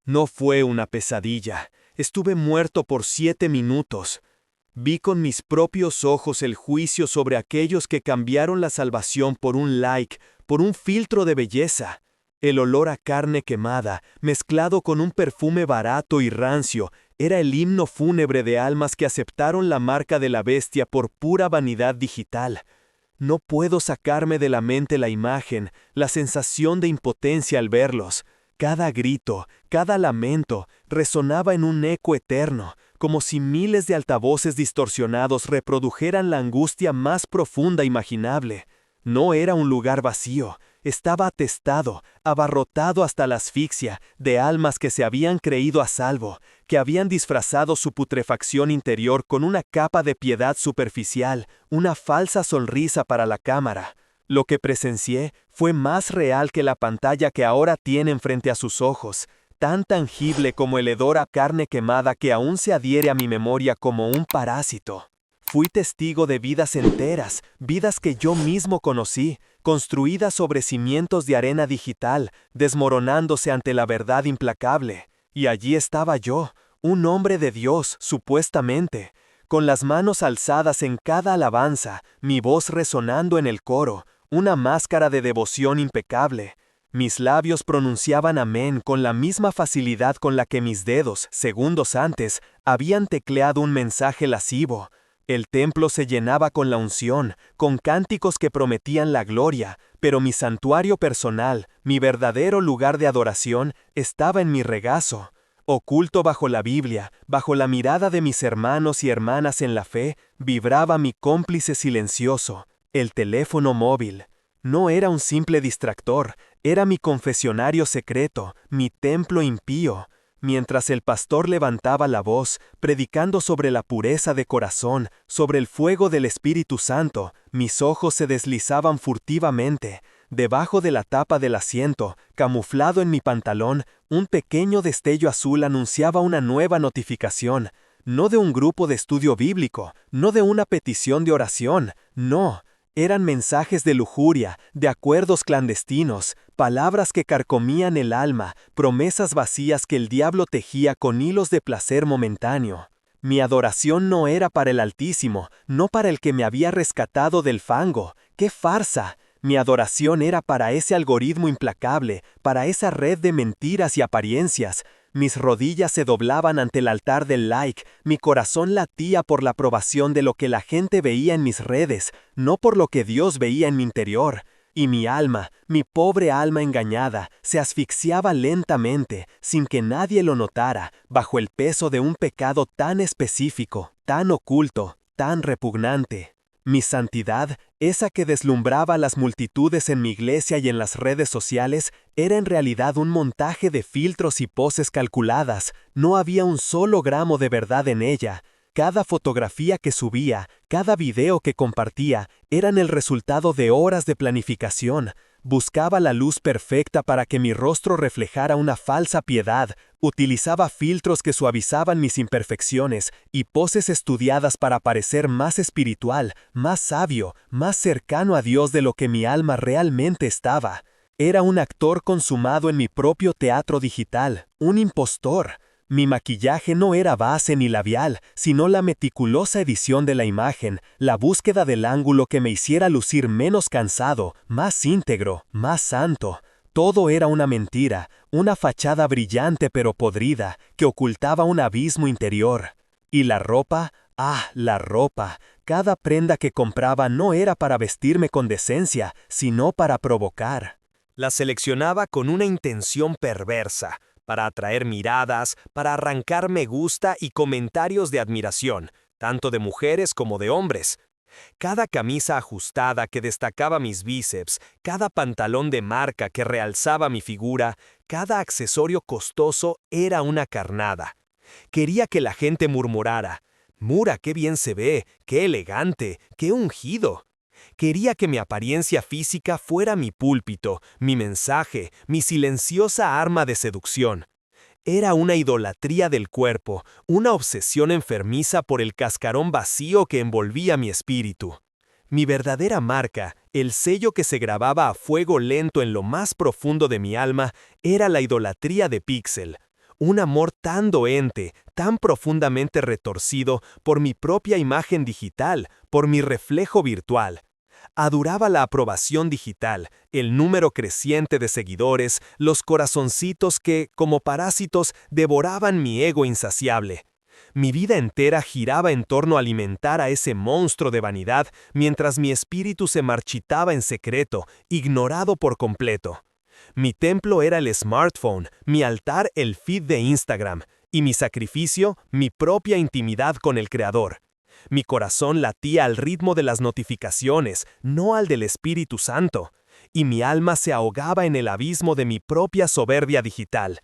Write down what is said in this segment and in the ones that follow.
No fue una pesadilla. Estuve muerto por 7 minutos. Vi con mis propios ojos el juicio sobre aquellos que cambiaron la salvación por un like, por un filtro de belleza. El olor a carne quemada, mezclado con un perfume barato y rancio, era el himno fúnebre de almas que aceptaron la marca de la bestia por pura vanidad digital. No puedo sacarme de la mente la imagen, la sensación de impotencia al verlos. Cada grito, cada lamento, resonaba en un eco eterno, como si miles de altavoces distorsionados reprodujeran la angustia más profunda imaginable. No era un lugar vacío, estaba atestado, abarrotado hasta la asfixia, de almas que se habían creído a salvo, que habían disfrazado su putrefacción interior con una capa de piedad superficial, una falsa sonrisa para la cámara. Lo que presencié fue más real que la pantalla que ahora tienen frente a sus ojos, tan tangible como el hedor a carne quemada que aún se adhiere a mi memoria como un parásito. Fui testigo de vidas enteras, vidas que yo mismo conocí, construidas sobre cimientos de arena digital, desmoronándose ante la verdad implacable. Y allí estaba yo, un hombre de Dios, supuestamente, con las manos alzadas en cada alabanza, mi voz resonando en el coro, una máscara de devoción impecable. Mis labios pronunciaban amén con la misma facilidad con la que mis dedos, segundos antes, habían tecleado un mensaje lascivo. El templo se llenaba con la unción, con cánticos que prometían la gloria, pero mi santuario personal, mi verdadero lugar de adoración, estaba en mi regazo. Oculto bajo la Biblia, bajo la mirada de mis hermanos y hermanas en la fe, vibraba mi cómplice silencioso, el teléfono móvil. No era un simple distractor, era mi confesionario secreto, mi templo impío. Mientras el pastor levantaba la voz, predicando sobre la pureza de corazón, sobre el fuego del Espíritu Santo, mis ojos se deslizaban furtivamente. Debajo de la tapa del asiento, camuflado en mi pantalón, un pequeño destello azul anunciaba una nueva notificación. No de un grupo de estudio bíblico, no de una petición de oración, no. Eran mensajes de lujuria, de acuerdos clandestinos, palabras que carcomían el alma, promesas vacías que el diablo tejía con hilos de placer momentáneo. Mi adoración no era para el Altísimo, no para el que me había rescatado del fango. ¡Qué farsa! Mi adoración era para ese algoritmo implacable, para esa red de mentiras y apariencias. Mis rodillas se doblaban ante el altar del like, mi corazón latía por la aprobación de lo que la gente veía en mis redes, no por lo que Dios veía en mi interior. Y mi alma, mi pobre alma engañada, se asfixiaba lentamente, sin que nadie lo notara, bajo el peso de un pecado tan específico, tan oculto, tan repugnante. Mi santidad, esa que deslumbraba a las multitudes en mi iglesia y en las redes sociales, era en realidad un montaje de filtros y poses calculadas. No había un solo gramo de verdad en ella. Cada fotografía que subía, cada video que compartía, eran el resultado de horas de planificación. Buscaba la luz perfecta para que mi rostro reflejara una falsa piedad, utilizaba filtros que suavizaban mis imperfecciones y poses estudiadas para parecer más espiritual, más sabio, más cercano a Dios de lo que mi alma realmente estaba. Era un actor consumado en mi propio teatro digital, un impostor. Mi maquillaje no era base ni labial, sino la meticulosa edición de la imagen, la búsqueda del ángulo que me hiciera lucir menos cansado, más íntegro, más santo. Todo era una mentira, una fachada brillante pero podrida, que ocultaba un abismo interior. ¿Y la ropa? ¡Ah, la ropa! Cada prenda que compraba no era para vestirme con decencia, sino para provocar. La seleccionaba con una intención perversa, para atraer miradas, para arrancar me gusta y comentarios de admiración, tanto de mujeres como de hombres. Cada camisa ajustada que destacaba mis bíceps, cada pantalón de marca que realzaba mi figura, cada accesorio costoso era una carnada. Quería que la gente murmurara: «Mura, qué bien se ve, qué elegante, qué ungido». Quería que mi apariencia física fuera mi púlpito, mi mensaje, mi silenciosa arma de seducción. Era una idolatría del cuerpo, una obsesión enfermiza por el cascarón vacío que envolvía mi espíritu. Mi verdadera marca, el sello que se grababa a fuego lento en lo más profundo de mi alma, era la idolatría de Pixel. Un amor tan doente, tan profundamente retorcido por mi propia imagen digital, por mi reflejo virtual. Adoraba la aprobación digital, el número creciente de seguidores, los corazoncitos que, como parásitos, devoraban mi ego insaciable. Mi vida entera giraba en torno a alimentar a ese monstruo de vanidad, mientras mi espíritu se marchitaba en secreto, ignorado por completo. Mi templo era el smartphone, mi altar el feed de Instagram, y mi sacrificio, mi propia intimidad con el Creador. Mi corazón latía al ritmo de las notificaciones, no al del Espíritu Santo, y mi alma se ahogaba en el abismo de mi propia soberbia digital.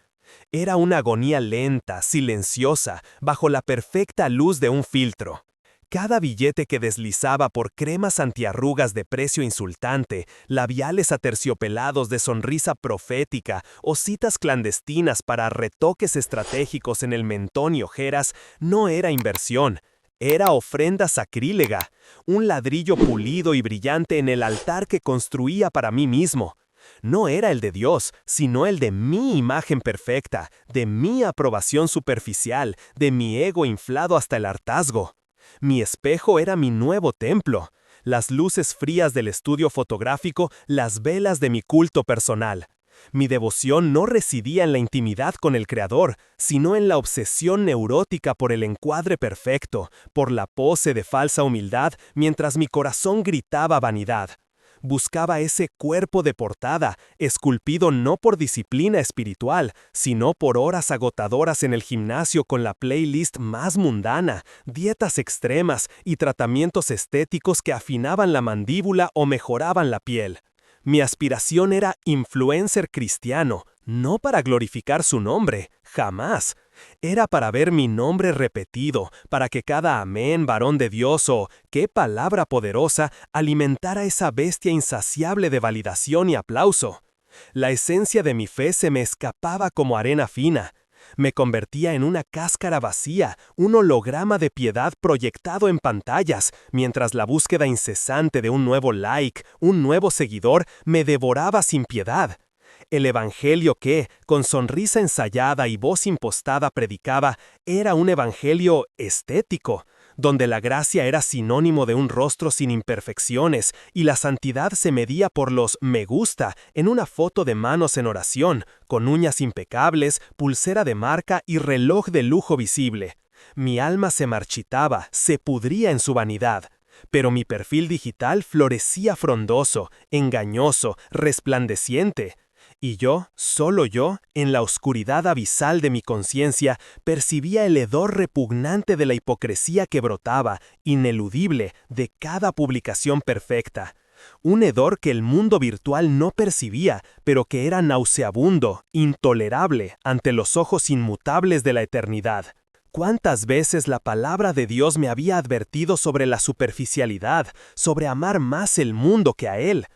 Era una agonía lenta, silenciosa, bajo la perfecta luz de un filtro. Cada billete que deslizaba por cremas antiarrugas de precio insultante, labiales aterciopelados de sonrisa profética o citas clandestinas para retoques estratégicos en el mentón y ojeras, no era inversión. Era ofrenda sacrílega, un ladrillo pulido y brillante en el altar que construía para mí mismo. No era el de Dios, sino el de mi imagen perfecta, de mi aprobación superficial, de mi ego inflado hasta el hartazgo. Mi espejo era mi nuevo templo, las luces frías del estudio fotográfico, las velas de mi culto personal. Mi devoción no residía en la intimidad con el Creador, sino en la obsesión neurótica por el encuadre perfecto, por la pose de falsa humildad, mientras mi corazón gritaba vanidad. Buscaba ese cuerpo de portada, esculpido no por disciplina espiritual, sino por horas agotadoras en el gimnasio con la playlist más mundana, dietas extremas y tratamientos estéticos que afinaban la mandíbula o mejoraban la piel. Mi aspiración era influencer cristiano, no para glorificar su nombre, jamás. Era para ver mi nombre repetido, para que cada amén, varón de Dios o qué palabra poderosa alimentara esa bestia insaciable de validación y aplauso. La esencia de mi fe se me escapaba como arena fina. Me convertía en una cáscara vacía, un holograma de piedad proyectado en pantallas, mientras la búsqueda incesante de un nuevo like, un nuevo seguidor, me devoraba sin piedad. El evangelio que, con sonrisa ensayada y voz impostada predicaba, era un evangelio estético, donde la gracia era sinónimo de un rostro sin imperfecciones y la santidad se medía por los me gusta en una foto de manos en oración, con uñas impecables, pulsera de marca y reloj de lujo visible. Mi alma se marchitaba, se pudría en su vanidad. Pero mi perfil digital florecía frondoso, engañoso, resplandeciente. Y yo, solo yo, en la oscuridad abisal de mi conciencia, percibía el hedor repugnante de la hipocresía que brotaba, ineludible, de cada publicación perfecta. Un hedor que el mundo virtual no percibía, pero que era nauseabundo, intolerable, ante los ojos inmutables de la eternidad. ¿Cuántas veces la palabra de Dios me había advertido sobre la superficialidad, sobre amar más el mundo que a Él?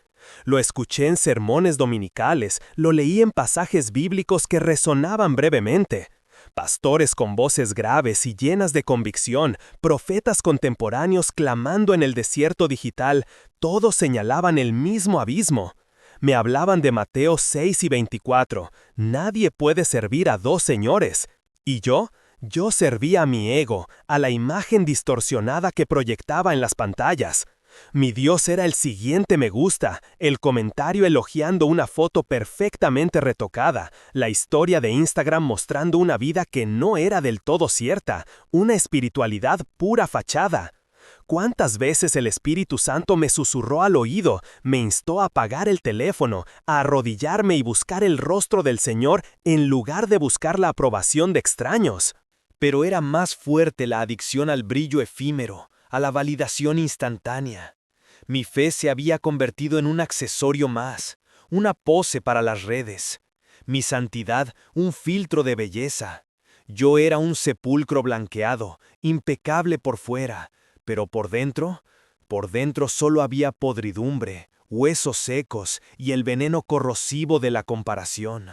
Lo escuché en sermones dominicales, lo leí en pasajes bíblicos que resonaban brevemente. Pastores con voces graves y llenas de convicción, profetas contemporáneos clamando en el desierto digital, todos señalaban el mismo abismo. Me hablaban de Mateo 6 y 24, nadie puede servir a dos señores. ¿Y yo? Yo servía a mi ego, a la imagen distorsionada que proyectaba en las pantallas. Mi Dios era el siguiente me gusta, el comentario elogiando una foto perfectamente retocada, la historia de Instagram mostrando una vida que no era del todo cierta, una espiritualidad pura fachada. ¿Cuántas veces el Espíritu Santo me susurró al oído, me instó a apagar el teléfono, a arrodillarme y buscar el rostro del Señor en lugar de buscar la aprobación de extraños? Pero era más fuerte la adicción al brillo efímero, a la validación instantánea. Mi fe se había convertido en un accesorio más, una pose para las redes. Mi santidad, un filtro de belleza. Yo era un sepulcro blanqueado, impecable por fuera, pero por dentro solo había podridumbre, huesos secos y el veneno corrosivo de la comparación.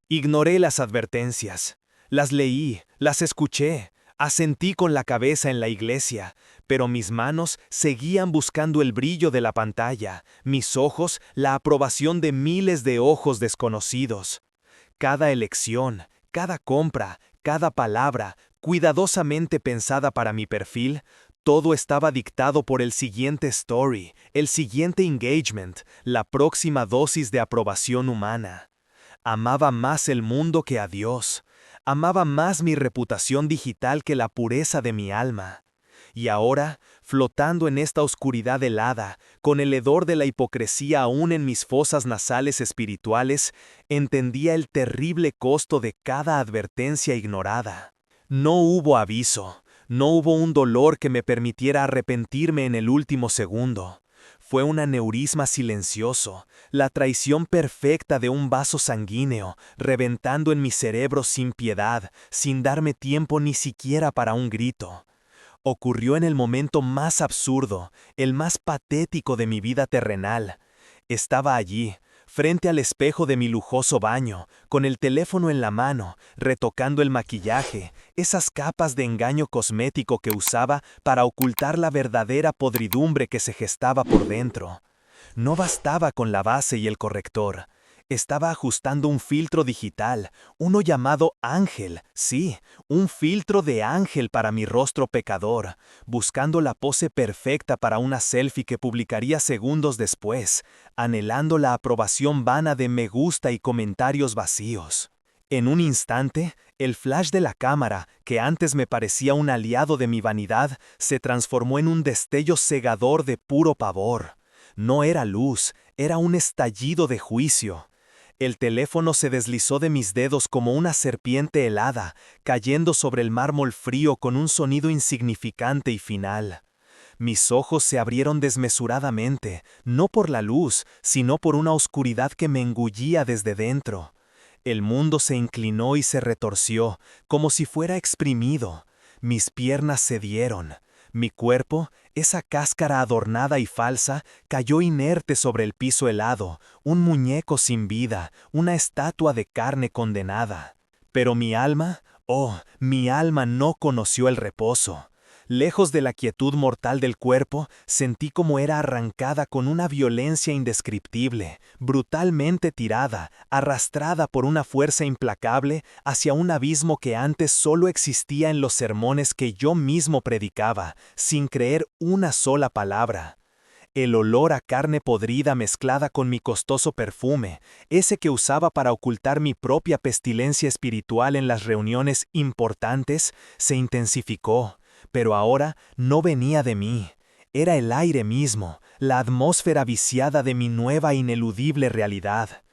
Ignoré las advertencias. Las leí, las escuché, asentí con la cabeza en la iglesia, pero mis manos seguían buscando el brillo de la pantalla, mis ojos la aprobación de miles de ojos desconocidos. Cada elección, cada compra, cada palabra, cuidadosamente pensada para mi perfil, todo estaba dictado por el siguiente story, el siguiente engagement, la próxima dosis de aprobación humana. Amaba más el mundo que a Dios. Amaba más mi reputación digital que la pureza de mi alma. Y ahora, flotando en esta oscuridad helada, con el hedor de la hipocresía aún en mis fosas nasales espirituales, entendía el terrible costo de cada advertencia ignorada. No hubo aviso, no hubo un dolor que me permitiera arrepentirme en el último segundo. Fue un aneurisma silencioso, la traición perfecta de un vaso sanguíneo, reventando en mi cerebro sin piedad, sin darme tiempo ni siquiera para un grito. Ocurrió en el momento más absurdo, el más patético de mi vida terrenal. Estaba allí, frente al espejo de mi lujoso baño, con el teléfono en la mano, retocando el maquillaje, esas capas de engaño cosmético que usaba para ocultar la verdadera podridumbre que se gestaba por dentro. No bastaba con la base y el corrector. Estaba ajustando un filtro digital, uno llamado Ángel, sí, un filtro de ángel para mi rostro pecador, buscando la pose perfecta para una selfie que publicaría segundos después, anhelando la aprobación vana de me gusta y comentarios vacíos. En un instante, el flash de la cámara, que antes me parecía un aliado de mi vanidad, se transformó en un destello cegador de puro pavor. No era luz, era un estallido de juicio. El teléfono se deslizó de mis dedos como una serpiente helada, cayendo sobre el mármol frío con un sonido insignificante y final. Mis ojos se abrieron desmesuradamente, no por la luz, sino por una oscuridad que me engullía desde dentro. El mundo se inclinó y se retorció, como si fuera exprimido. Mis piernas cedieron. Mi cuerpo, esa cáscara adornada y falsa, cayó inerte sobre el piso helado, un muñeco sin vida, una estatua de carne condenada. Pero mi alma, oh, mi alma no conoció el reposo. Lejos de la quietud mortal del cuerpo, sentí como era arrancada con una violencia indescriptible, brutalmente tirada, arrastrada por una fuerza implacable hacia un abismo que antes solo existía en los sermones que yo mismo predicaba, sin creer una sola palabra. El olor a carne podrida mezclada con mi costoso perfume, ese que usaba para ocultar mi propia pestilencia espiritual en las reuniones importantes, se intensificó. Pero ahora no venía de mí. Era el aire mismo, la atmósfera viciada de mi nueva ineludible realidad.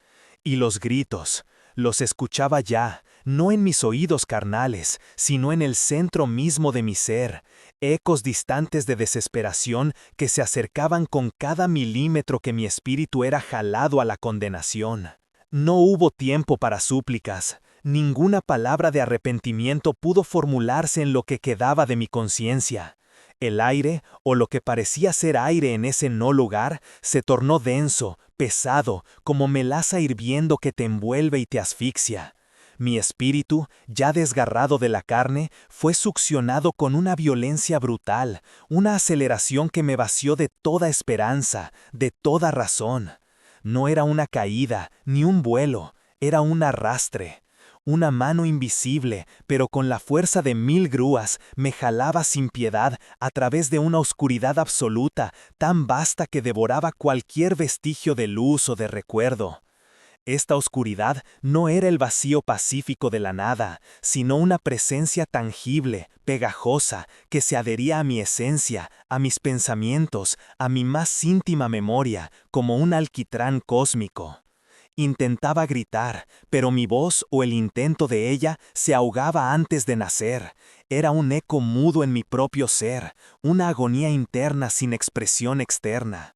Y los gritos, los escuchaba ya, no en mis oídos carnales, sino en el centro mismo de mi ser, ecos distantes de desesperación que se acercaban con cada milímetro que mi espíritu era jalado a la condenación. No hubo tiempo para súplicas. Ninguna palabra de arrepentimiento pudo formularse en lo que quedaba de mi conciencia. El aire, o lo que parecía ser aire en ese no lugar, se tornó denso, pesado, como melaza hirviendo que te envuelve y te asfixia. Mi espíritu, ya desgarrado de la carne, fue succionado con una violencia brutal, una aceleración que me vació de toda esperanza, de toda razón. No era una caída, ni un vuelo, era un arrastre. Una mano invisible, pero con la fuerza de 1000 grúas, me jalaba sin piedad a través de una oscuridad absoluta, tan vasta que devoraba cualquier vestigio de luz o de recuerdo. Esta oscuridad no era el vacío pacífico de la nada, sino una presencia tangible, pegajosa, que se adhería a mi esencia, a mis pensamientos, a mi más íntima memoria, como un alquitrán cósmico. Intentaba gritar, pero mi voz o el intento de ella se ahogaba antes de nacer. Era un eco mudo en mi propio ser, una agonía interna sin expresión externa.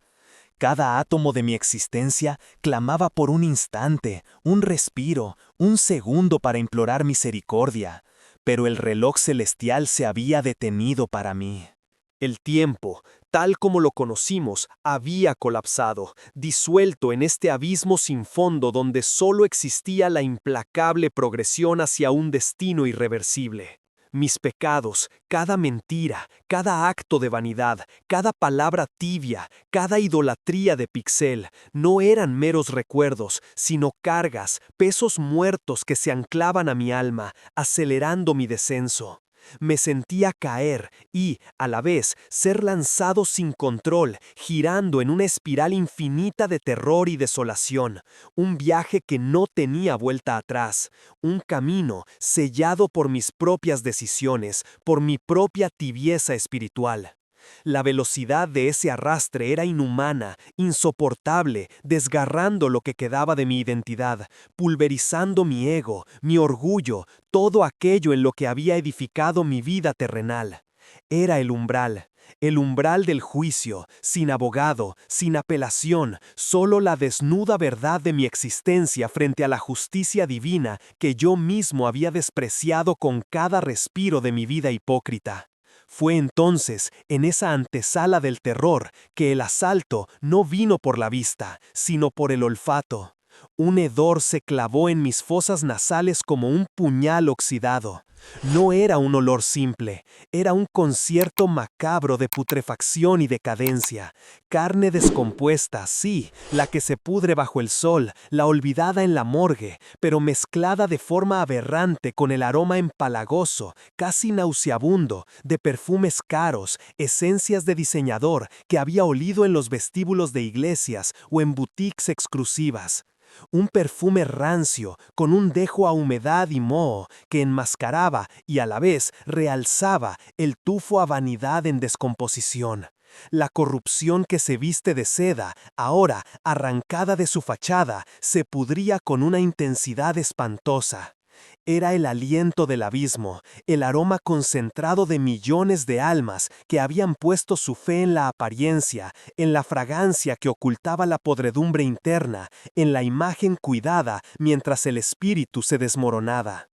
Cada átomo de mi existencia clamaba por un instante, un respiro, un segundo para implorar misericordia, pero el reloj celestial se había detenido para mí. El tiempo, tal como lo conocimos, había colapsado, disuelto en este abismo sin fondo donde solo existía la implacable progresión hacia un destino irreversible. Mis pecados, cada mentira, cada acto de vanidad, cada palabra tibia, cada idolatría de pixel, no eran meros recuerdos, sino cargas, pesos muertos que se anclaban a mi alma, acelerando mi descenso. Me sentía caer y, a la vez, ser lanzado sin control, girando en una espiral infinita de terror y desolación, un viaje que no tenía vuelta atrás, un camino sellado por mis propias decisiones, por mi propia tibieza espiritual. La velocidad de ese arrastre era inhumana, insoportable, desgarrando lo que quedaba de mi identidad, pulverizando mi ego, mi orgullo, todo aquello en lo que había edificado mi vida terrenal. Era el umbral del juicio, sin abogado, sin apelación, solo la desnuda verdad de mi existencia frente a la justicia divina que yo mismo había despreciado con cada respiro de mi vida hipócrita. Fue entonces, en esa antesala del terror, que el asalto no vino por la vista, sino por el olfato. Un hedor se clavó en mis fosas nasales como un puñal oxidado. No era un olor simple, era un concierto macabro de putrefacción y decadencia. Carne descompuesta, sí, la que se pudre bajo el sol, la olvidada en la morgue, pero mezclada de forma aberrante con el aroma empalagoso, casi nauseabundo, de perfumes caros, esencias de diseñador que había olido en los vestíbulos de iglesias o en boutiques exclusivas. Un perfume rancio, con un dejo a humedad y moho, que enmascaraba y a la vez realzaba el tufo a vanidad en descomposición. La corrupción que se viste de seda, ahora arrancada de su fachada, se pudría con una intensidad espantosa. Era el aliento del abismo, el aroma concentrado de millones de almas que habían puesto su fe en la apariencia, en la fragancia que ocultaba la podredumbre interna, en la imagen cuidada mientras el espíritu se desmoronaba.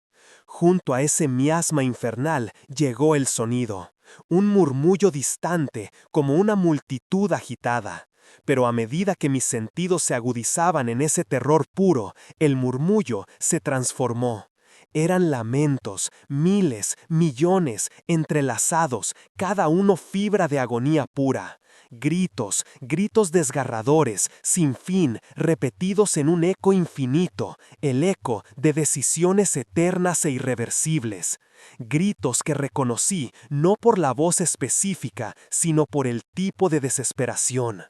Junto a ese miasma infernal llegó el sonido, un murmullo distante como una multitud agitada. Pero a medida que mis sentidos se agudizaban en ese terror puro, el murmullo se transformó. Eran lamentos, miles, millones, entrelazados, cada uno fibra de agonía pura. Gritos, gritos desgarradores, sin fin, repetidos en un eco infinito, el eco de decisiones eternas e irreversibles. Gritos que reconocí no por la voz específica, sino por el tipo de desesperación.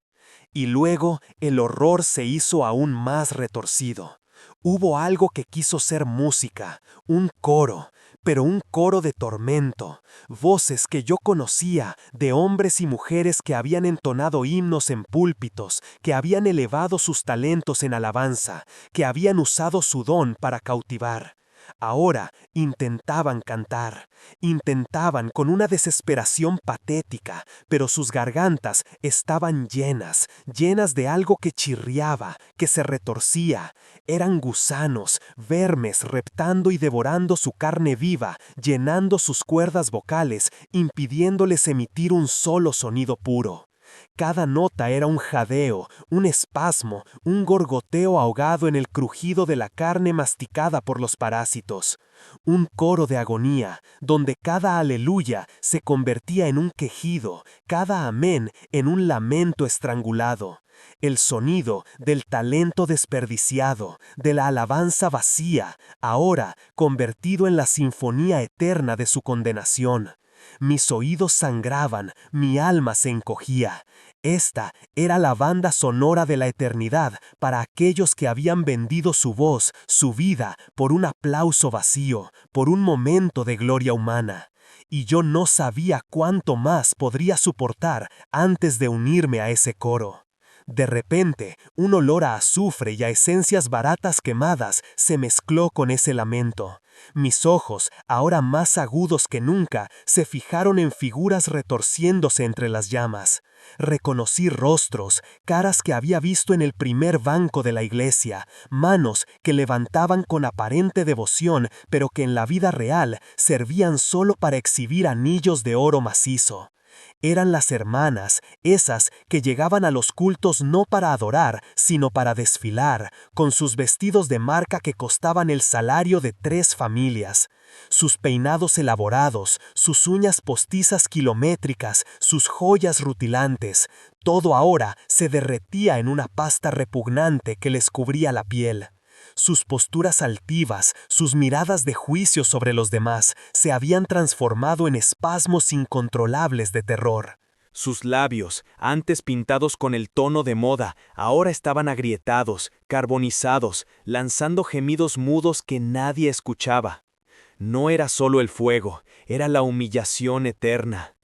Y luego el horror se hizo aún más retorcido. Hubo algo que quiso ser música, un coro, pero un coro de tormento, voces que yo conocía, de hombres y mujeres que habían entonado himnos en púlpitos, que habían elevado sus talentos en alabanza, que habían usado su don para cautivar. Ahora intentaban cantar, intentaban con una desesperación patética, pero sus gargantas estaban llenas, llenas de algo que chirriaba, que se retorcía. Eran gusanos, vermes reptando y devorando su carne viva, llenando sus cuerdas vocales, impidiéndoles emitir un solo sonido puro. Cada nota era un jadeo, un espasmo, un gorgoteo ahogado en el crujido de la carne masticada por los parásitos. Un coro de agonía, donde cada aleluya se convertía en un quejido, cada amén en un lamento estrangulado. El sonido del talento desperdiciado, de la alabanza vacía, ahora convertido en la sinfonía eterna de su condenación. Mis oídos sangraban, mi alma se encogía. Esta era la banda sonora de la eternidad para aquellos que habían vendido su voz, su vida, por un aplauso vacío, por un momento de gloria humana. Y yo no sabía cuánto más podría soportar antes de unirme a ese coro. De repente, un olor a azufre y a esencias baratas quemadas se mezcló con ese lamento. Mis ojos, ahora más agudos que nunca, se fijaron en figuras retorciéndose entre las llamas. Reconocí rostros, caras que había visto en el primer banco de la iglesia, manos que levantaban con aparente devoción, pero que en la vida real servían solo para exhibir anillos de oro macizo. Eran las hermanas, esas que llegaban a los cultos no para adorar, sino para desfilar, con sus vestidos de marca que costaban el salario de 3 familias. Sus peinados elaborados, sus uñas postizas kilométricas, sus joyas rutilantes, todo ahora se derretía en una pasta repugnante que les cubría la piel. Sus posturas altivas, sus miradas de juicio sobre los demás, se habían transformado en espasmos incontrolables de terror. Sus labios, antes pintados con el tono de moda, ahora estaban agrietados, carbonizados, lanzando gemidos mudos que nadie escuchaba. No era solo el fuego, era la humillación eterna.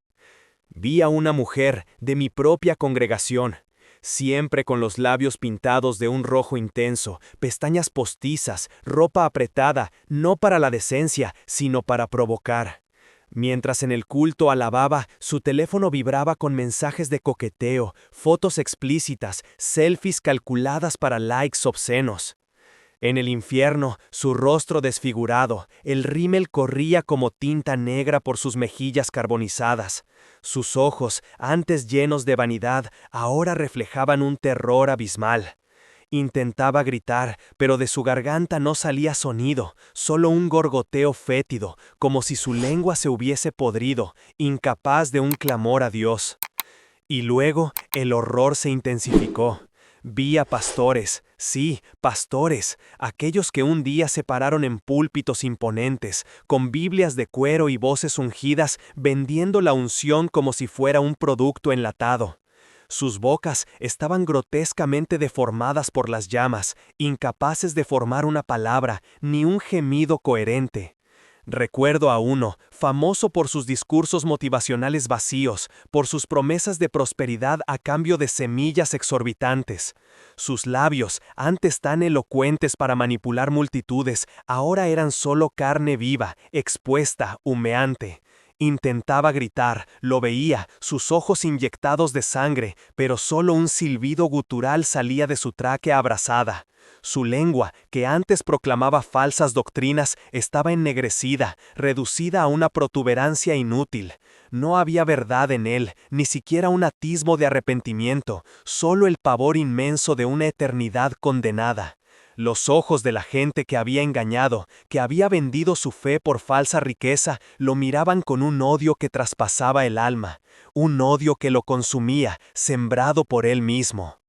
Vi a una mujer de mi propia congregación, siempre con los labios pintados de un rojo intenso, pestañas postizas, ropa apretada, no para la decencia, sino para provocar. Mientras en el culto alababa, su teléfono vibraba con mensajes de coqueteo, fotos explícitas, selfies calculadas para likes obscenos. En el infierno, su rostro desfigurado, el rímel corría como tinta negra por sus mejillas carbonizadas. Sus ojos, antes llenos de vanidad, ahora reflejaban un terror abismal. Intentaba gritar, pero de su garganta no salía sonido, solo un gorgoteo fétido, como si su lengua se hubiese podrido, incapaz de un clamor a Dios. Y luego el horror se intensificó. Vi a pastores, sí, pastores, aquellos que un día se pararon en púlpitos imponentes, con Biblias de cuero y voces ungidas, vendiendo la unción como si fuera un producto enlatado. Sus bocas estaban grotescamente deformadas por las llamas, incapaces de formar una palabra, ni un gemido coherente. Recuerdo a uno, famoso por sus discursos motivacionales vacíos, por sus promesas de prosperidad a cambio de semillas exorbitantes. Sus labios, antes tan elocuentes para manipular multitudes, ahora eran solo carne viva, expuesta, humeante. Intentaba gritar, lo veía, sus ojos inyectados de sangre, pero solo un silbido gutural salía de su tráquea abrasada. Su lengua, que antes proclamaba falsas doctrinas, estaba ennegrecida, reducida a una protuberancia inútil. No había verdad en él, ni siquiera un atisbo de arrepentimiento, solo el pavor inmenso de una eternidad condenada. Los ojos de la gente que había engañado, que había vendido su fe por falsa riqueza, lo miraban con un odio que traspasaba el alma, un odio que lo consumía, sembrado por él mismo.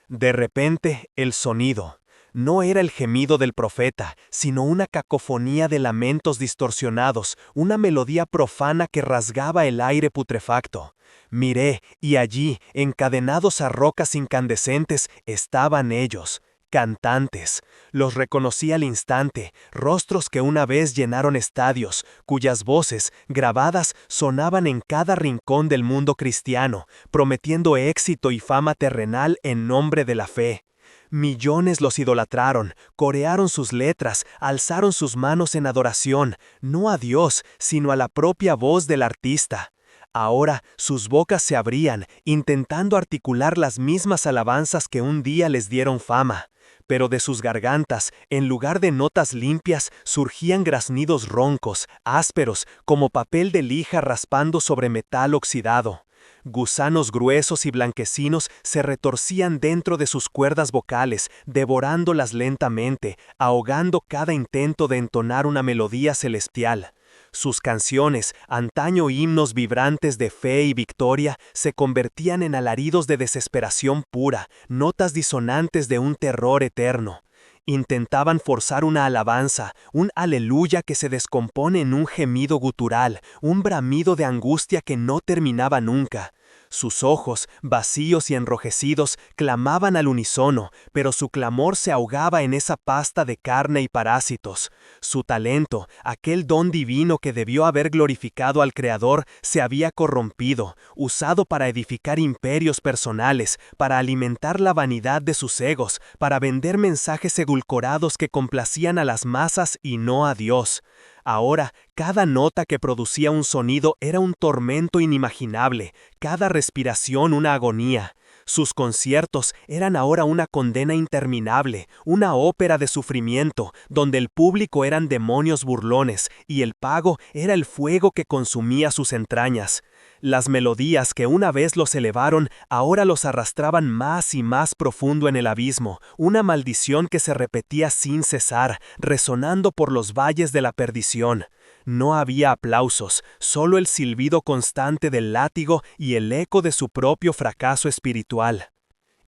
De repente, el sonido. No era el gemido del profeta, sino una cacofonía de lamentos distorsionados, una melodía profana que rasgaba el aire putrefacto. Miré, y allí, encadenados a rocas incandescentes, estaban ellos. Cantantes. Los reconocí al instante, rostros que una vez llenaron estadios, cuyas voces, grabadas, sonaban en cada rincón del mundo cristiano, prometiendo éxito y fama terrenal en nombre de la fe. Millones los idolatraron, corearon sus letras, alzaron sus manos en adoración, no a Dios, sino a la propia voz del artista. Ahora sus bocas se abrían, intentando articular las mismas alabanzas que un día les dieron fama. Pero de sus gargantas, en lugar de notas limpias, surgían graznidos roncos, ásperos, como papel de lija raspando sobre metal oxidado. Gusanos gruesos y blanquecinos se retorcían dentro de sus cuerdas vocales, devorándolas lentamente, ahogando cada intento de entonar una melodía celestial. Sus canciones, antaño himnos vibrantes de fe y victoria, se convertían en alaridos de desesperación pura, notas disonantes de un terror eterno. Intentaban forzar una alabanza, un aleluya que se descompone en un gemido gutural, un bramido de angustia que no terminaba nunca. Sus ojos, vacíos y enrojecidos, clamaban al unísono, pero su clamor se ahogaba en esa pasta de carne y parásitos. Su talento, aquel don divino que debió haber glorificado al Creador, se había corrompido, usado para edificar imperios personales, para alimentar la vanidad de sus egos, para vender mensajes edulcorados que complacían a las masas y no a Dios. Ahora, cada nota que producía un sonido era un tormento inimaginable, cada respiración una agonía. Sus conciertos eran ahora una condena interminable, una ópera de sufrimiento, donde el público eran demonios burlones y el pago era el fuego que consumía sus entrañas. Las melodías que una vez los elevaron ahora los arrastraban más y más profundo en el abismo, una maldición que se repetía sin cesar, resonando por los valles de la perdición. No había aplausos, solo el silbido constante del látigo y el eco de su propio fracaso espiritual.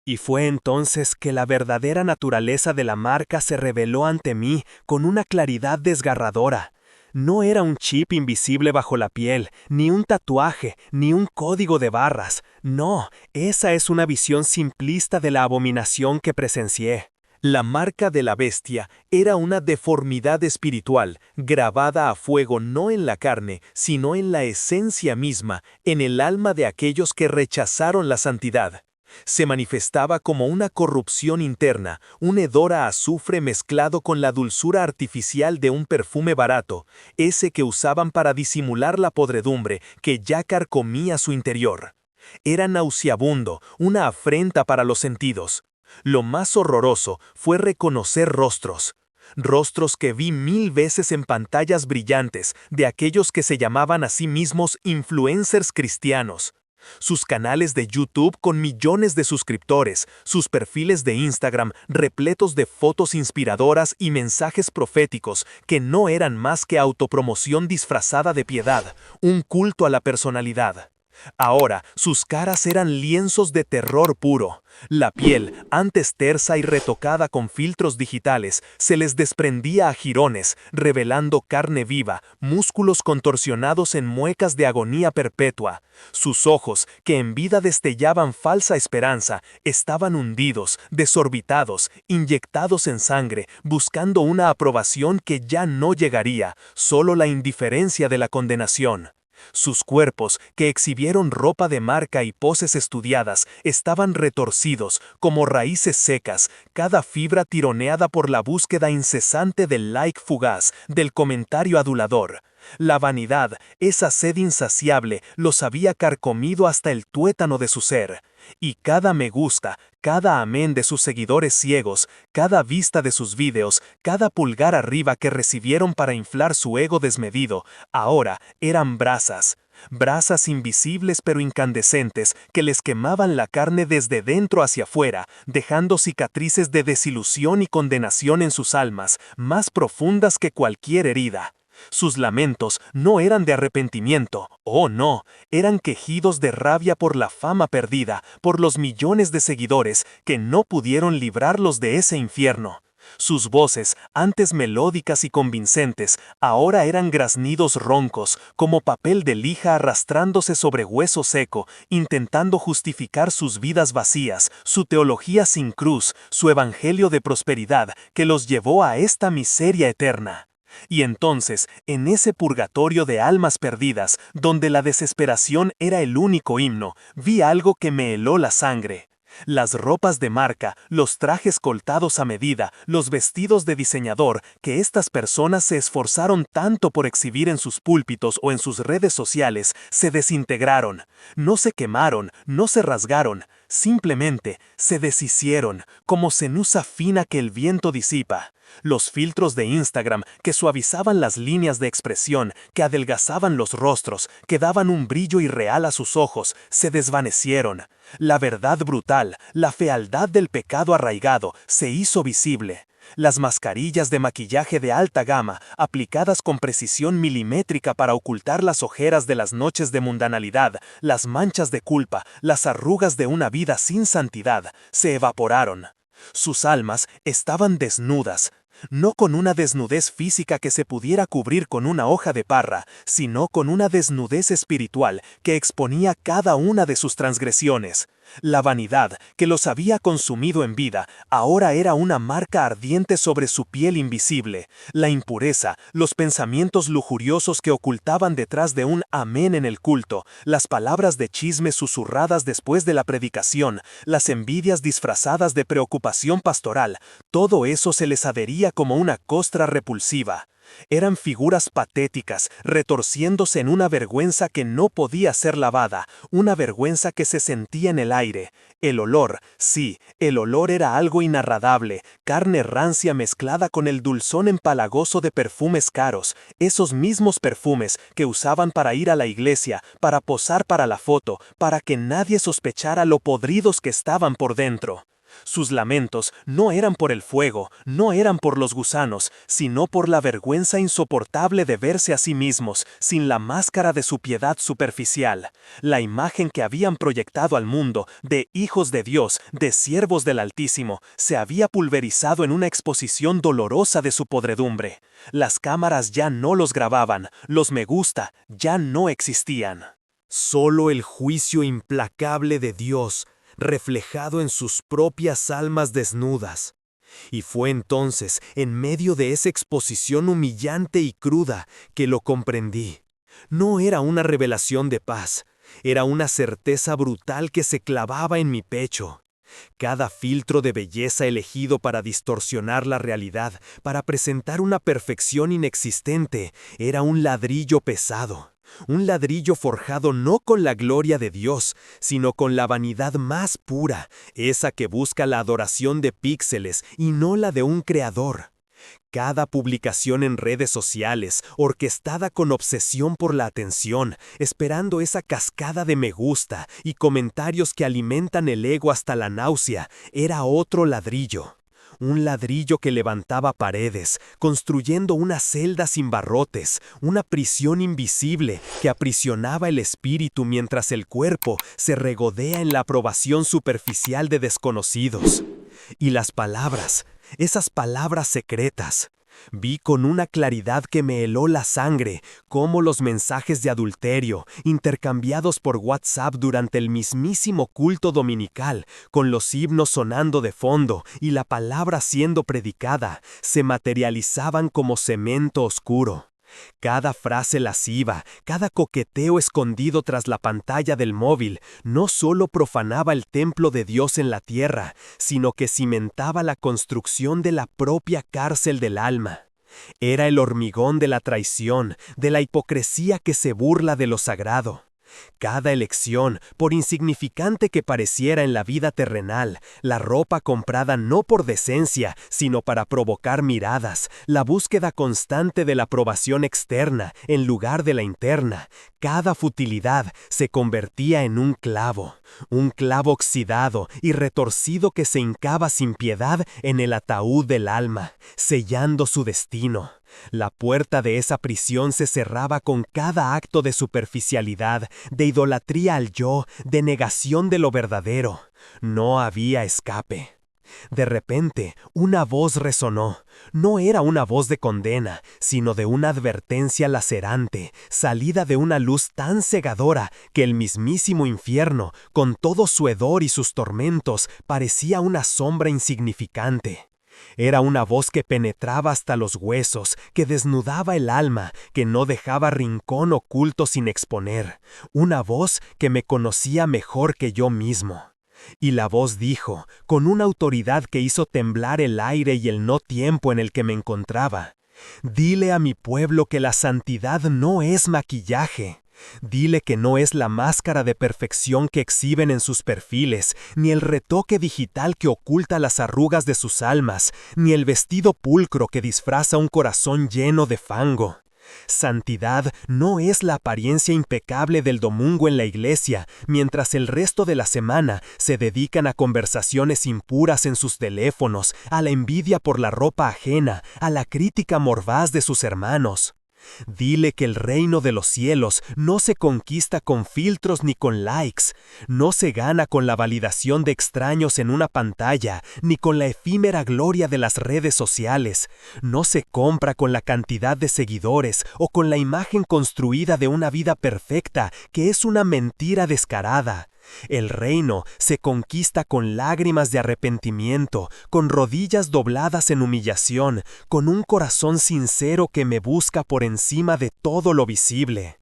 Y fue entonces que la verdadera naturaleza de la marca se reveló ante mí con una claridad desgarradora. No era un chip invisible bajo la piel, ni un tatuaje, ni un código de barras. No, esa es una visión simplista de la abominación que presencié. La marca de la bestia era una deformidad espiritual, grabada a fuego no en la carne, sino en la esencia misma, en el alma de aquellos que rechazaron la santidad. Se manifestaba como una corrupción interna, un hedor a azufre mezclado con la dulzura artificial de un perfume barato, ese que usaban para disimular la podredumbre que ya carcomía su interior. Era nauseabundo, una afrenta para los sentidos. Lo más horroroso fue reconocer rostros. Rostros que vi 1000 veces en pantallas brillantes de aquellos que se llamaban a sí mismos influencers cristianos. Sus canales de YouTube con millones de suscriptores, sus perfiles de Instagram repletos de fotos inspiradoras y mensajes proféticos que no eran más que autopromoción disfrazada de piedad, un culto a la personalidad. Ahora sus caras eran lienzos de terror puro. La piel, antes tersa y retocada con filtros digitales, se les desprendía a jirones, revelando carne viva, músculos contorsionados en muecas de agonía perpetua. Sus ojos, que en vida destellaban falsa esperanza, estaban hundidos, desorbitados, inyectados en sangre, buscando una aprobación que ya no llegaría, solo la indiferencia de la condenación. Sus cuerpos, que exhibieron ropa de marca y poses estudiadas, estaban retorcidos, como raíces secas, cada fibra tironeada por la búsqueda incesante del like fugaz, del comentario adulador. La vanidad, esa sed insaciable, los había carcomido hasta el tuétano de su ser. Y cada me gusta, cada amén de sus seguidores ciegos, cada vista de sus vídeos, cada pulgar arriba que recibieron para inflar su ego desmedido, ahora eran brasas. Brasas invisibles pero incandescentes que les quemaban la carne desde dentro hacia afuera, dejando cicatrices de desilusión y condenación en sus almas, más profundas que cualquier herida. Sus lamentos no eran de arrepentimiento, oh no, eran quejidos de rabia por la fama perdida, por los millones de seguidores que no pudieron librarlos de ese infierno. Sus voces, antes melódicas y convincentes, ahora eran graznidos roncos, como papel de lija arrastrándose sobre hueso seco, intentando justificar sus vidas vacías, su teología sin cruz, su evangelio de prosperidad que los llevó a esta miseria eterna. Y entonces, en ese purgatorio de almas perdidas, donde la desesperación era el único himno, vi algo que me heló la sangre. Las ropas de marca, los trajes coltados a medida, los vestidos de diseñador que estas personas se esforzaron tanto por exhibir en sus púlpitos o en sus redes sociales, se desintegraron. No se quemaron, no se rasgaron, simplemente se deshicieron, como cenuza fina que el viento disipa. Los filtros de Instagram que suavizaban las líneas de expresión, que adelgazaban los rostros, que daban un brillo irreal a sus ojos, se desvanecieron. La verdad brutal, la fealdad del pecado arraigado, se hizo visible. Las mascarillas de maquillaje de alta gama, aplicadas con precisión milimétrica para ocultar las ojeras de las noches de mundanalidad, las manchas de culpa, las arrugas de una vida sin santidad, se evaporaron. Sus almas estaban desnudas, no con una desnudez física que se pudiera cubrir con una hoja de parra, sino con una desnudez espiritual que exponía cada una de sus transgresiones. La vanidad, que los había consumido en vida, ahora era una marca ardiente sobre su piel invisible. La impureza, los pensamientos lujuriosos que ocultaban detrás de un amén en el culto, las palabras de chisme susurradas después de la predicación, las envidias disfrazadas de preocupación pastoral, todo eso se les adhería como una costra repulsiva. Eran figuras patéticas, retorciéndose en una vergüenza que no podía ser lavada, una vergüenza que se sentía en el aire. El olor, sí, el olor era algo inagradable, carne rancia mezclada con el dulzón empalagoso de perfumes caros, esos mismos perfumes que usaban para ir a la iglesia, para posar para la foto, para que nadie sospechara lo podridos que estaban por dentro. Sus lamentos no eran por el fuego, no eran por los gusanos, sino por la vergüenza insoportable de verse a sí mismos, sin la máscara de su piedad superficial. La imagen que habían proyectado al mundo, de hijos de Dios, de siervos del Altísimo, se había pulverizado en una exposición dolorosa de su podredumbre. Las cámaras ya no los grababan, los me gusta ya no existían. Solo el juicio implacable de Dios, reflejado en sus propias almas desnudas. Y fue entonces, en medio de esa exposición humillante y cruda, que lo comprendí. No era una revelación de paz, era una certeza brutal que se clavaba en mi pecho. Cada filtro de belleza elegido para distorsionar la realidad, para presentar una perfección inexistente, era un ladrillo pesado. Un ladrillo forjado no con la gloria de Dios, sino con la vanidad más pura, esa que busca la adoración de píxeles y no la de un creador. Cada publicación en redes sociales, orquestada con obsesión por la atención, esperando esa cascada de me gusta y comentarios que alimentan el ego hasta la náusea, era otro ladrillo. Un ladrillo que levantaba paredes, construyendo una celda sin barrotes, una prisión invisible que aprisionaba el espíritu mientras el cuerpo se regodea en la aprobación superficial de desconocidos. Y las palabras, esas palabras secretas. Vi con una claridad que me heló la sangre cómo los mensajes de adulterio, intercambiados por WhatsApp durante el mismísimo culto dominical, con los himnos sonando de fondo y la palabra siendo predicada, se materializaban como cemento oscuro. Cada frase lasciva, cada coqueteo escondido tras la pantalla del móvil, no solo profanaba el templo de Dios en la tierra, sino que cimentaba la construcción de la propia cárcel del alma. Era el hormigón de la traición, de la hipocresía que se burla de lo sagrado. Cada elección, por insignificante que pareciera en la vida terrenal, la ropa comprada no por decencia, sino para provocar miradas, la búsqueda constante de la aprobación externa en lugar de la interna, cada futilidad se convertía en un clavo oxidado y retorcido que se hincaba sin piedad en el ataúd del alma, sellando su destino. La puerta de esa prisión se cerraba con cada acto de superficialidad, de idolatría al yo, de negación de lo verdadero. No había escape. De repente, una voz resonó. No era una voz de condena, sino de una advertencia lacerante, salida de una luz tan cegadora que el mismísimo infierno, con todo su hedor y sus tormentos, parecía una sombra insignificante. Era una voz que penetraba hasta los huesos, que desnudaba el alma, que no dejaba rincón oculto sin exponer. Una voz que me conocía mejor que yo mismo. Y la voz dijo, con una autoridad que hizo temblar el aire y el no tiempo en el que me encontraba: «Dile a mi pueblo que la santidad no es maquillaje». Dile que no es la máscara de perfección que exhiben en sus perfiles, ni el retoque digital que oculta las arrugas de sus almas, ni el vestido pulcro que disfraza un corazón lleno de fango. Santidad no es la apariencia impecable del domingo en la iglesia, mientras el resto de la semana se dedican a conversaciones impuras en sus teléfonos, a la envidia por la ropa ajena, a la crítica mordaz de sus hermanos. Dile que el reino de los cielos no se conquista con filtros ni con likes, no se gana con la validación de extraños en una pantalla, ni con la efímera gloria de las redes sociales, no se compra con la cantidad de seguidores o con la imagen construida de una vida perfecta, que es una mentira descarada. El reino se conquista con lágrimas de arrepentimiento, con rodillas dobladas en humillación, con un corazón sincero que me busca por encima de todo lo visible.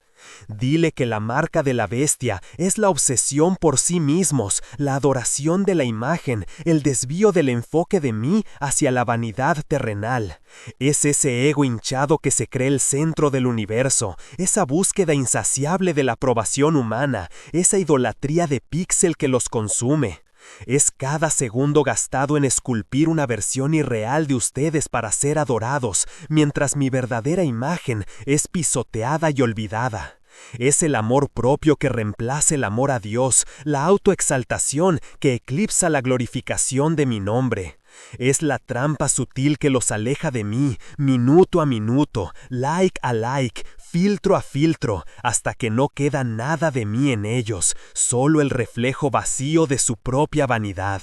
Dile que la marca de la bestia es la obsesión por sí mismos, la adoración de la imagen, el desvío del enfoque de mí hacia la vanidad terrenal. Es ese ego hinchado que se cree el centro del universo, esa búsqueda insaciable de la aprobación humana, esa idolatría de píxel que los consume. Es cada segundo gastado en esculpir una versión irreal de ustedes para ser adorados, mientras mi verdadera imagen es pisoteada y olvidada. Es el amor propio que reemplaza el amor a Dios, la autoexaltación que eclipsa la glorificación de mi nombre. Es la trampa sutil que los aleja de mí, minuto a minuto, like a like, filtro a filtro, hasta que no queda nada de mí en ellos, solo el reflejo vacío de su propia vanidad.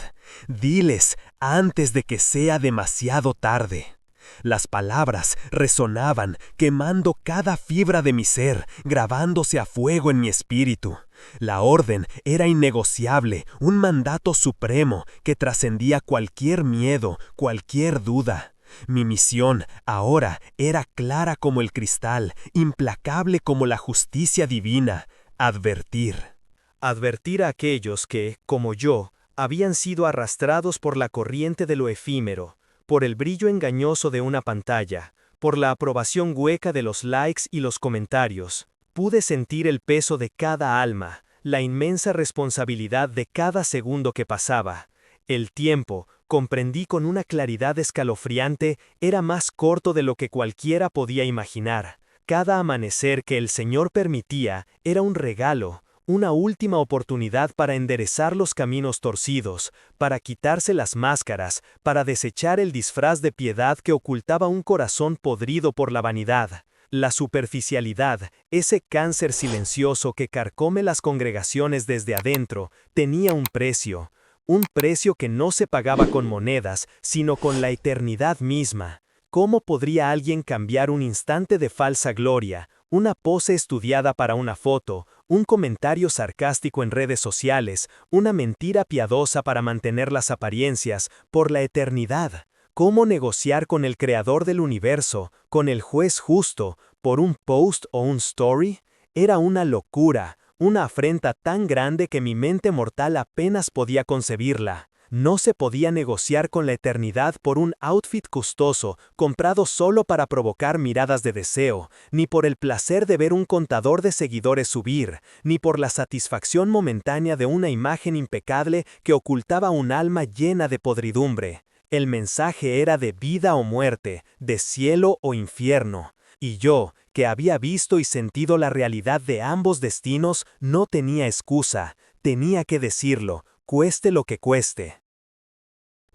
Diles antes de que sea demasiado tarde. Las palabras resonaban, quemando cada fibra de mi ser, grabándose a fuego en mi espíritu. La orden era innegociable, un mandato supremo que trascendía cualquier miedo, cualquier duda. Mi misión ahora era clara como el cristal, implacable como la justicia divina: advertir. Advertir a aquellos que, como yo, habían sido arrastrados por la corriente de lo efímero, por el brillo engañoso de una pantalla, por la aprobación hueca de los likes y los comentarios. Pude sentir el peso de cada alma, la inmensa responsabilidad de cada segundo que pasaba. El tiempo, comprendí con una claridad escalofriante, era más corto de lo que cualquiera podía imaginar. Cada amanecer que el Señor permitía era un regalo, una última oportunidad para enderezar los caminos torcidos, para quitarse las máscaras, para desechar el disfraz de piedad que ocultaba un corazón podrido por la vanidad. La superficialidad, ese cáncer silencioso que carcome las congregaciones desde adentro, tenía un precio que no se pagaba con monedas, sino con la eternidad misma. ¿Cómo podría alguien cambiar un instante de falsa gloria, una pose estudiada para una foto, un comentario sarcástico en redes sociales, una mentira piadosa para mantener las apariencias, por la eternidad? ¿Cómo negociar con el creador del universo, con el juez justo, por un post o un story? Era una locura, una afrenta tan grande que mi mente mortal apenas podía concebirla. No se podía negociar con la eternidad por un outfit costoso, comprado solo para provocar miradas de deseo, ni por el placer de ver un contador de seguidores subir, ni por la satisfacción momentánea de una imagen impecable que ocultaba un alma llena de podridumbre. El mensaje era de vida o muerte, de cielo o infierno. Y yo, que había visto y sentido la realidad de ambos destinos, no tenía excusa, tenía que decirlo, cueste lo que cueste.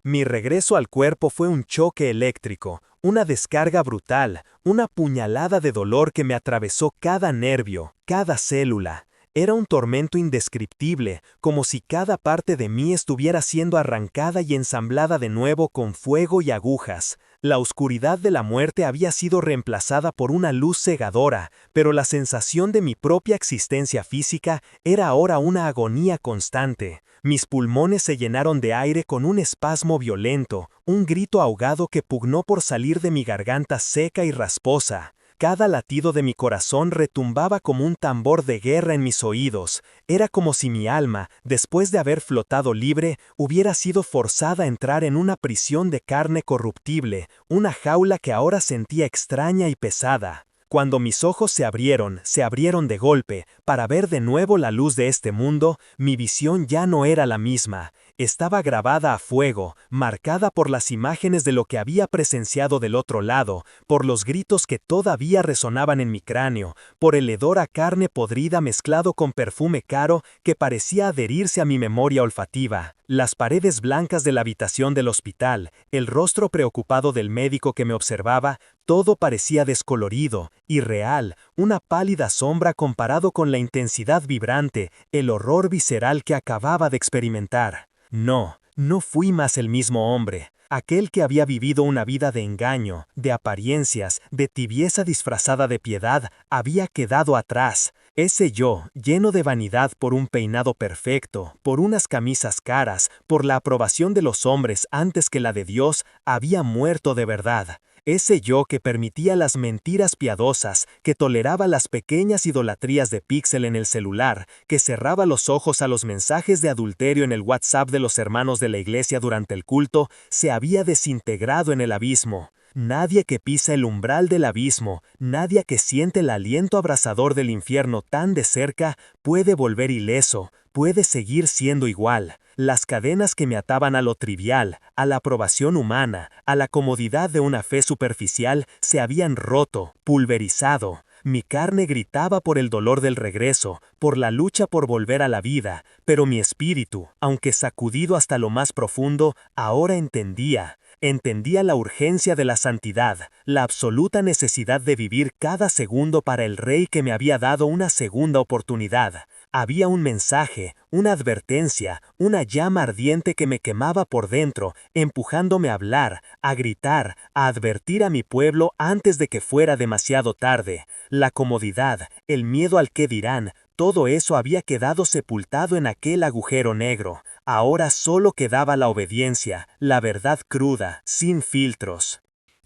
Mi regreso al cuerpo fue un choque eléctrico, una descarga brutal, una puñalada de dolor que me atravesó cada nervio, cada célula. Era un tormento indescriptible, como si cada parte de mí estuviera siendo arrancada y ensamblada de nuevo con fuego y agujas. La oscuridad de la muerte había sido reemplazada por una luz cegadora, pero la sensación de mi propia existencia física era ahora una agonía constante. Mis pulmones se llenaron de aire con un espasmo violento, un grito ahogado que pugnó por salir de mi garganta seca y rasposa. Cada latido de mi corazón retumbaba como un tambor de guerra en mis oídos. Era como si mi alma, después de haber flotado libre, hubiera sido forzada a entrar en una prisión de carne corruptible, una jaula que ahora sentía extraña y pesada. Cuando mis ojos se abrieron de golpe, para ver de nuevo la luz de este mundo, mi visión ya no era la misma. Estaba grabada a fuego, marcada por las imágenes de lo que había presenciado del otro lado, por los gritos que todavía resonaban en mi cráneo, por el hedor a carne podrida mezclado con perfume caro que parecía adherirse a mi memoria olfativa. Las paredes blancas de la habitación del hospital, el rostro preocupado del médico que me observaba, todo parecía descolorido, irreal, una pálida sombra comparado con la intensidad vibrante, el horror visceral que acababa de experimentar. No fui más el mismo hombre. Aquel que había vivido una vida de engaño, de apariencias, de tibieza disfrazada de piedad, había quedado atrás. Ese yo, lleno de vanidad por un peinado perfecto, por unas camisas caras, por la aprobación de los hombres antes que la de Dios, había muerto de verdad. Ese yo que permitía las mentiras piadosas, que toleraba las pequeñas idolatrías de píxel en el celular, que cerraba los ojos a los mensajes de adulterio en el WhatsApp de los hermanos de la iglesia durante el culto, se había desintegrado en el abismo. Nadie que pisa el umbral del abismo, nadie que siente el aliento abrasador del infierno tan de cerca, puede volver ileso, puede seguir siendo igual. Las cadenas que me ataban a lo trivial, a la aprobación humana, a la comodidad de una fe superficial, se habían roto, pulverizado. Mi carne gritaba por el dolor del regreso, por la lucha por volver a la vida, pero mi espíritu, aunque sacudido hasta lo más profundo, ahora entendía. Entendía la urgencia de la santidad, la absoluta necesidad de vivir cada segundo para el Rey que me había dado una segunda oportunidad. Había un mensaje, una advertencia, una llama ardiente que me quemaba por dentro, empujándome a hablar, a gritar, a advertir a mi pueblo antes de que fuera demasiado tarde. La comodidad, el miedo al qué dirán, todo eso había quedado sepultado en aquel agujero negro. Ahora solo quedaba la obediencia, la verdad cruda, sin filtros.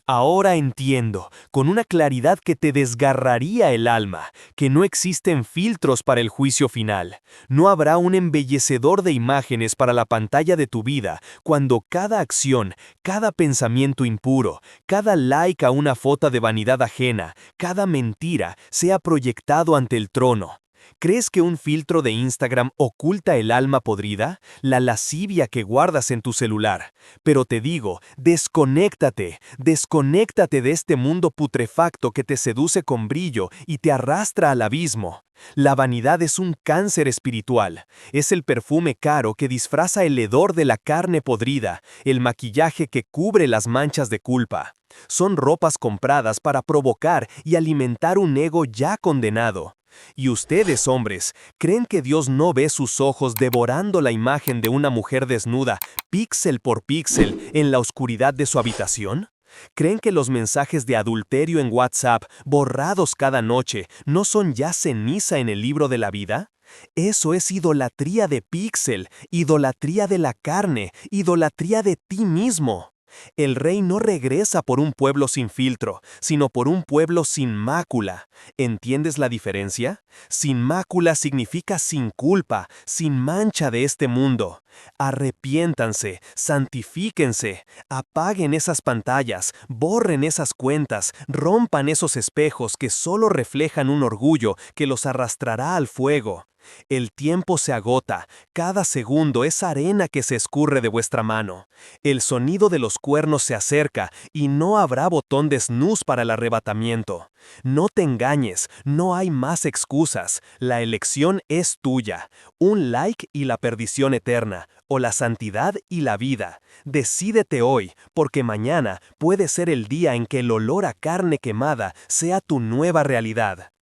Ahora entiendo, con una claridad que te desgarraría el alma, que no existen filtros para el juicio final. No habrá un embellecedor de imágenes para la pantalla de tu vida cuando cada acción, cada pensamiento impuro, cada like a una foto de vanidad ajena, cada mentira sea proyectado ante el trono. ¿Crees que un filtro de Instagram oculta el alma podrida, la lascivia que guardas en tu celular? Pero te digo, desconéctate de este mundo putrefacto que te seduce con brillo y te arrastra al abismo. La vanidad es un cáncer espiritual, es el perfume caro que disfraza el hedor de la carne podrida, el maquillaje que cubre las manchas de culpa. Son ropas compradas para provocar y alimentar un ego ya condenado. Y ustedes, hombres, ¿creen que Dios no ve sus ojos devorando la imagen de una mujer desnuda, píxel por píxel, en la oscuridad de su habitación? ¿Creen que los mensajes de adulterio en WhatsApp, borrados cada noche, no son ya ceniza en el libro de la vida? Eso es idolatría de píxel, idolatría de la carne, idolatría de ti mismo. El Rey no regresa por un pueblo sin filtro, sino por un pueblo sin mácula. ¿Entiendes la diferencia? Sin mácula significa sin culpa, sin mancha de este mundo. Arrepiéntanse, santifíquense, apaguen esas pantallas, borren esas cuentas, rompan esos espejos que solo reflejan un orgullo que los arrastrará al fuego. El tiempo se agota, cada segundo es arena que se escurre de vuestra mano. El sonido de los cuernos se acerca y no habrá botón de snooze para el arrebatamiento. No te engañes, no hay más excusas, la elección es tuya. Un like y la perdición eterna, o la santidad y la vida. Decídete hoy, porque mañana puede ser el día en que el olor a carne quemada sea tu nueva realidad.